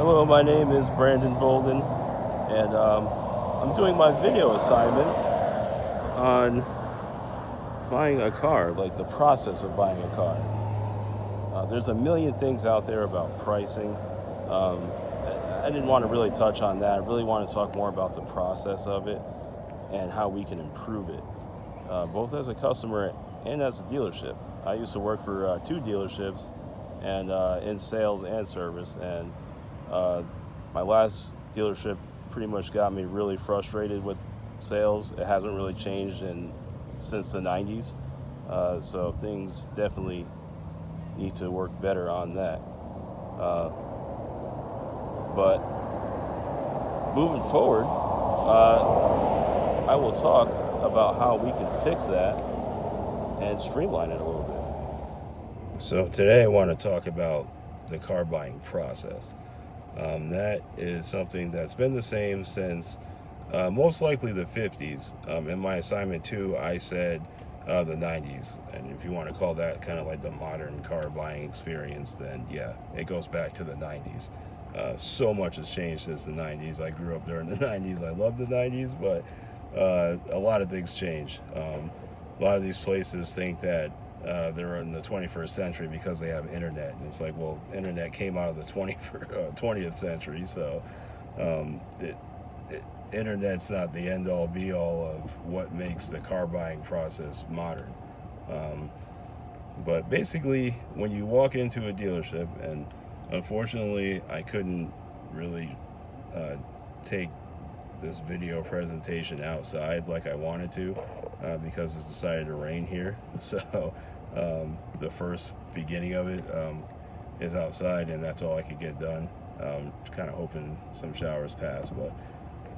Hello, my name is Brandon Bolden, and I'm doing my video assignment on buying a car, like the process of buying a car. There's a million things out there about pricing. I didn't want to really touch on that. I really want to talk more about the process of it and how we can improve it, both as a customer and as a dealership. I used to work for two dealerships and in sales and service, and uh, my last dealership pretty much got me really frustrated with sales. It hasn't really changed since the 90s, so things definitely need to work better on that. Uh, but moving forward, I will talk about how we can fix that and streamline it a little bit. So today I want to talk about the car buying process. That is something that's been the same since most likely the 50s. In my assignment too, I said the 90s. And if you want to call that kind of like the modern car buying experience, then yeah, it goes back to the 90s. So much has changed since the 90s. I grew up during the 90s. I love the 90s, but a lot of things change. A lot of these places think that they're in the 21st century because they have internet, and it's like, well, internet came out of the 20th century, so internet's not the end all be all of what makes the car buying process modern. Um, but basically, when you walk into a dealership, and unfortunately, I couldn't really uh, take this video presentation outside like I wanted to because it's decided to rain here. So the first beginning of it is outside, and that's all I could get done. Kind of hoping some showers pass, but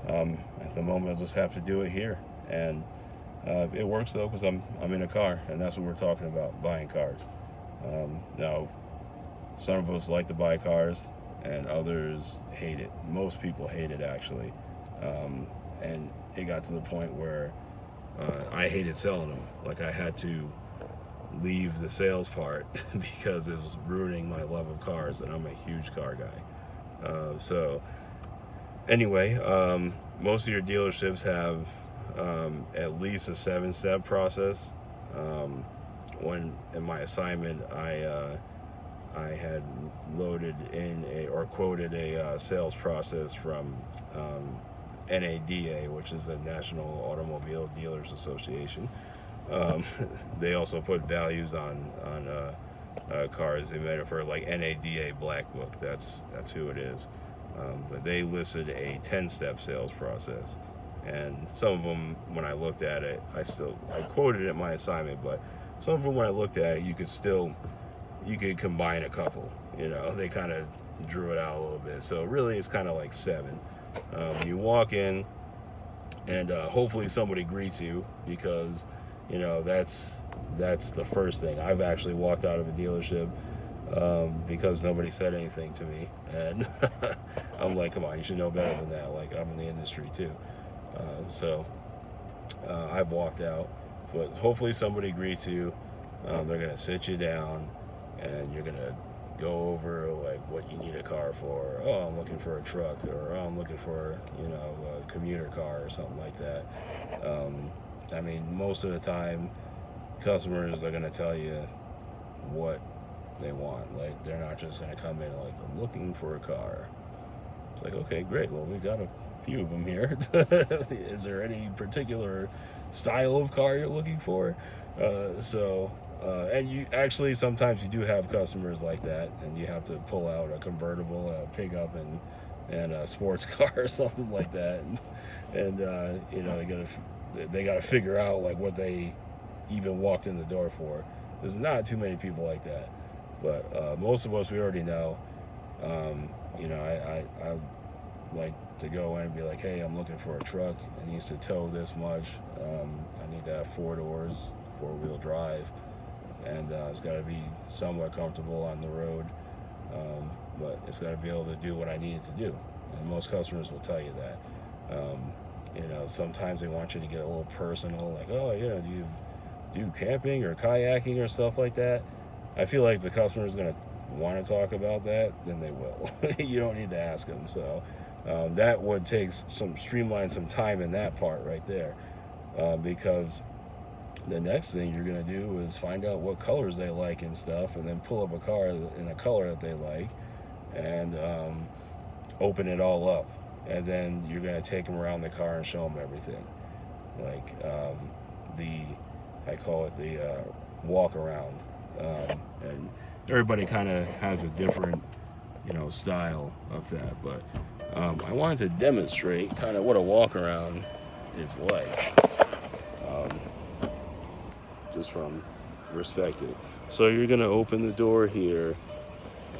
at the moment I'll just have to do it here. And it works though because I'm in a car, and that's what we're talking about, buying cars. Now, some of us like to buy cars, and others hate it. Most people hate it actually. And it got to the point where I hated selling them. Like I had to leave the sales part because it was ruining my love of cars, and I'm a huge car guy. So anyway, most of your dealerships have at least a 7-step process. When in my assignment, I had loaded in or quoted a sales process from NADA, which is the National Automobile Dealers Association. They also put values on cars. They made it for like NADA Black Book. That's who it is. But they listed a 10-step sales process, and some of them, when I looked at it, I quoted it in my assignment, but some of them, when I looked at it, you could combine a couple. They kind of drew it out a little bit. So really, it's kind of like 7. You walk in, and hopefully somebody greets you, because that's the first thing. I've actually walked out of a dealership because nobody said anything to me, and I'm like, come on, you should know better than that. Like, I'm in the industry too. So I've walked out, but hopefully somebody greets you. They're gonna sit you down, and you're gonna go over like what you need a car for. Oh, I'm looking for a truck, or oh, I'm looking for a commuter car or something like that. I mean, most of the time, customers are gonna tell you what they want. Like, they're not just gonna come in like, I'm looking for a car. It's like, okay, great. Well, we got a few of them here. Is there any particular style of car you're looking for? And you actually, sometimes you do have customers like that, and you have to pull out a convertible, a pickup, and a sports car or something like that, and they gotta figure out like what they even walked in the door for. There's not too many people like that, but most of us, we already know. I like to go in and be like, hey, I'm looking for a truck. It needs to tow this much. I need to have 4 doors, 4-wheel drive, and it's got to be somewhat comfortable on the road, but it's got to be able to do what I need it to do. And most customers will tell you that. Sometimes they want you to get a little personal, like, oh, do you do camping or kayaking or stuff like that? I feel like the customer is going to want to talk about that, then they will. You don't need to ask them. So that would take streamline some time in that part right there, because the next thing you're going to do is find out what colors they like and stuff, and then pull up a car in a color that they like, and open it all up, and then you're going to take them around the car and show them everything, like I call it the walk around, and everybody kind of has a different style of that, but I wanted to demonstrate kind of what a walk around is like, just from perspective. So you're going to open the door here,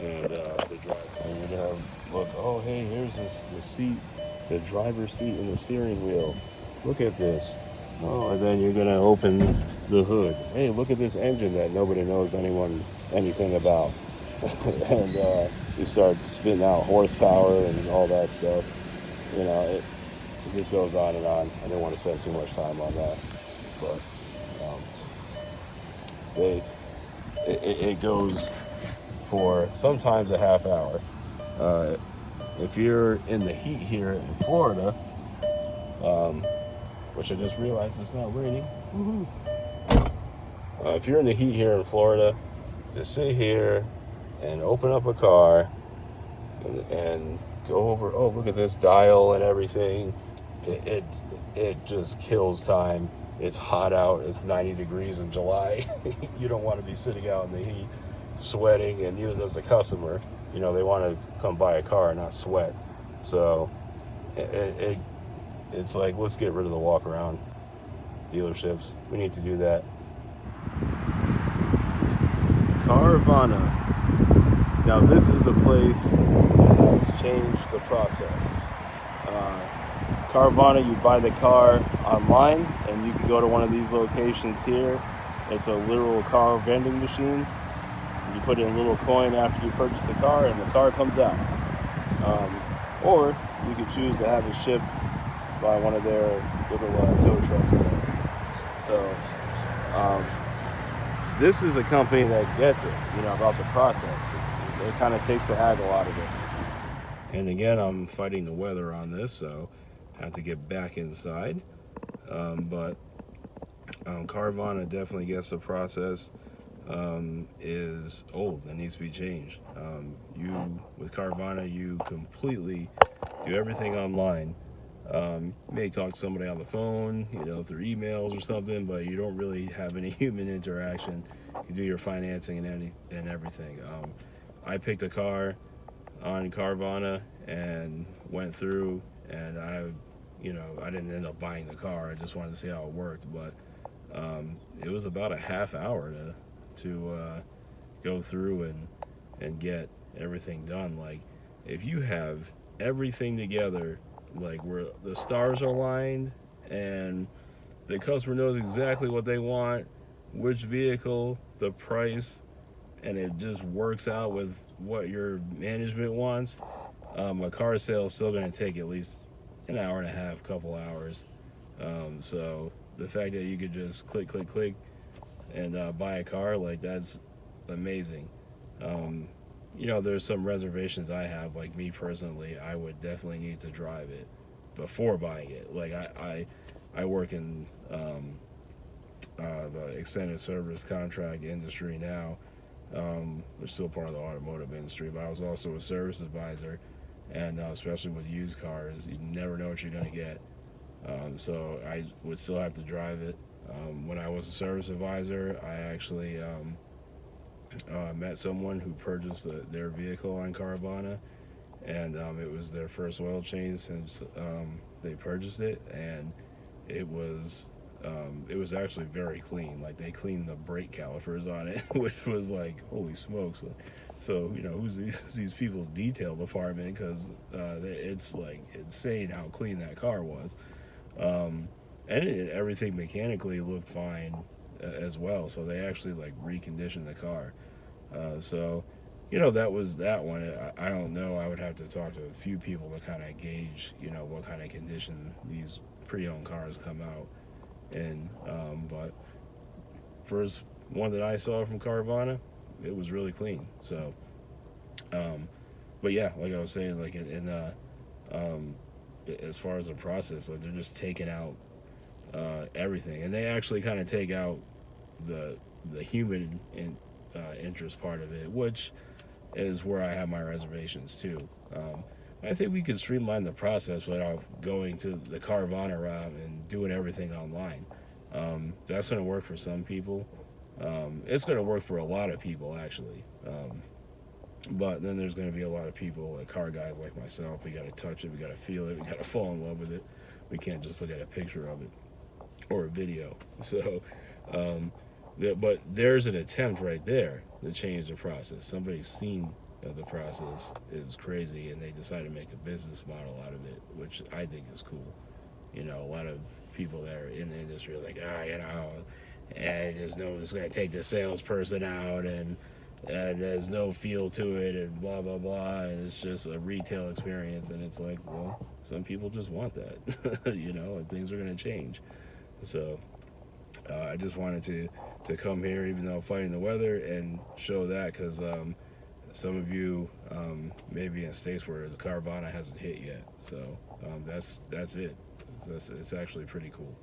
and the driver, and you're going to look, oh hey, here's the seat, the driver's seat and the steering wheel. Look at this. Oh, and then you're going to open the hood. Hey, look at this engine that nobody knows anything about. And you start spitting out horsepower and all that stuff. It just goes on and on. I didn't want to spend too much time on that, but it goes for sometimes a half hour. If you're in the heat here in Florida, which I just realized it's not raining. Woohoo! If you're in the heat here in Florida, to sit here and open up a car and go over, oh, look at this dial and everything, it just kills time. It's hot out. It's 90 degrees in July. You don't want to be sitting out in the heat sweating, and neither does the customer. They want to come buy a car and not sweat. So it's like, let's get rid of the walk around dealerships. We need to do that. Carvana. Now this is a place that has changed the process. Carvana, you buy the car online, and you can go to one of these locations here. It's a literal car vending machine. You put in a little coin after you purchase the car, and the car comes out. Or you could choose to have it shipped by one of their little tow trucks there. So this is a company that gets it, about the process. It kind of takes the haggle out of it. And again, I'm fighting the weather on this, so I have to get back inside. But Carvana definitely gets the process. Is old and needs to be changed. With Carvana, you completely do everything online. You may talk to somebody on the phone, through emails or something, but you don't really have any human interaction. You do your financing and everything. I picked a car on Carvana and went through, and I didn't end up buying the car. I just wanted to see how it worked, but it was about a half hour to go through and get everything done. Like, if you have everything together, like where the stars are aligned and the customer knows exactly what they want, which vehicle, the price, and it just works out with what your management wants, a car sale is still going to take at least an hour and a half, couple hours. So the fact that you could just click and buy a car, like, that's amazing. There's some reservations I have. Like, me personally, I would definitely need to drive it before buying it. Like, I work in the extended service contract industry now. We're still part of the automotive industry, but I was also a service advisor, and especially with used cars, you never know what you're going to get. So I would still have to drive it. When I was a service advisor, I actually met someone who purchased their vehicle on Carvana, and it was their first oil change since they purchased it, and it was actually very clean. Like, they cleaned the brake calipers on it, which was like, holy smokes. So who's these people's detail department, because it's like insane how clean that car was. And everything mechanically looked fine as well. So they actually like reconditioned the car. So that was that one. I don't know. I would have to talk to a few people to kind of gauge what kind of condition these pre-owned cars come out in. But first one that I saw from Carvana, it was really clean. So Um, but yeah, like I was saying, like um, as far as the process, like they're just taking out everything, and they actually kind of take out the human interest part of it, which is where I have my reservations too. Um, I think we could streamline the process without going to the Carvana route and doing everything online. That's going to work for some people. It's going to work for a lot of people, actually. But then there's going to be a lot of people, like car guys like myself. We got to touch it, we got to feel it, we got to fall in love with it. We can't just look at a picture of it or a video. So, um, but there's an attempt right there to change the process. Somebody's seen that the process is crazy, and they decided to make a business model out of it, which I think is cool. You know, a lot of people that are in the industry are like, you know, and there's no, it's going to take the salesperson out, and there's no feel to it, and blah blah blah, and it's just a retail experience. And it's like, well, some people just want that, you know, and things are going to change. So I just wanted to come here, even though fighting the weather, and show that, because some of you maybe in states where the Carvana hasn't hit yet. So that's it. It's actually pretty cool.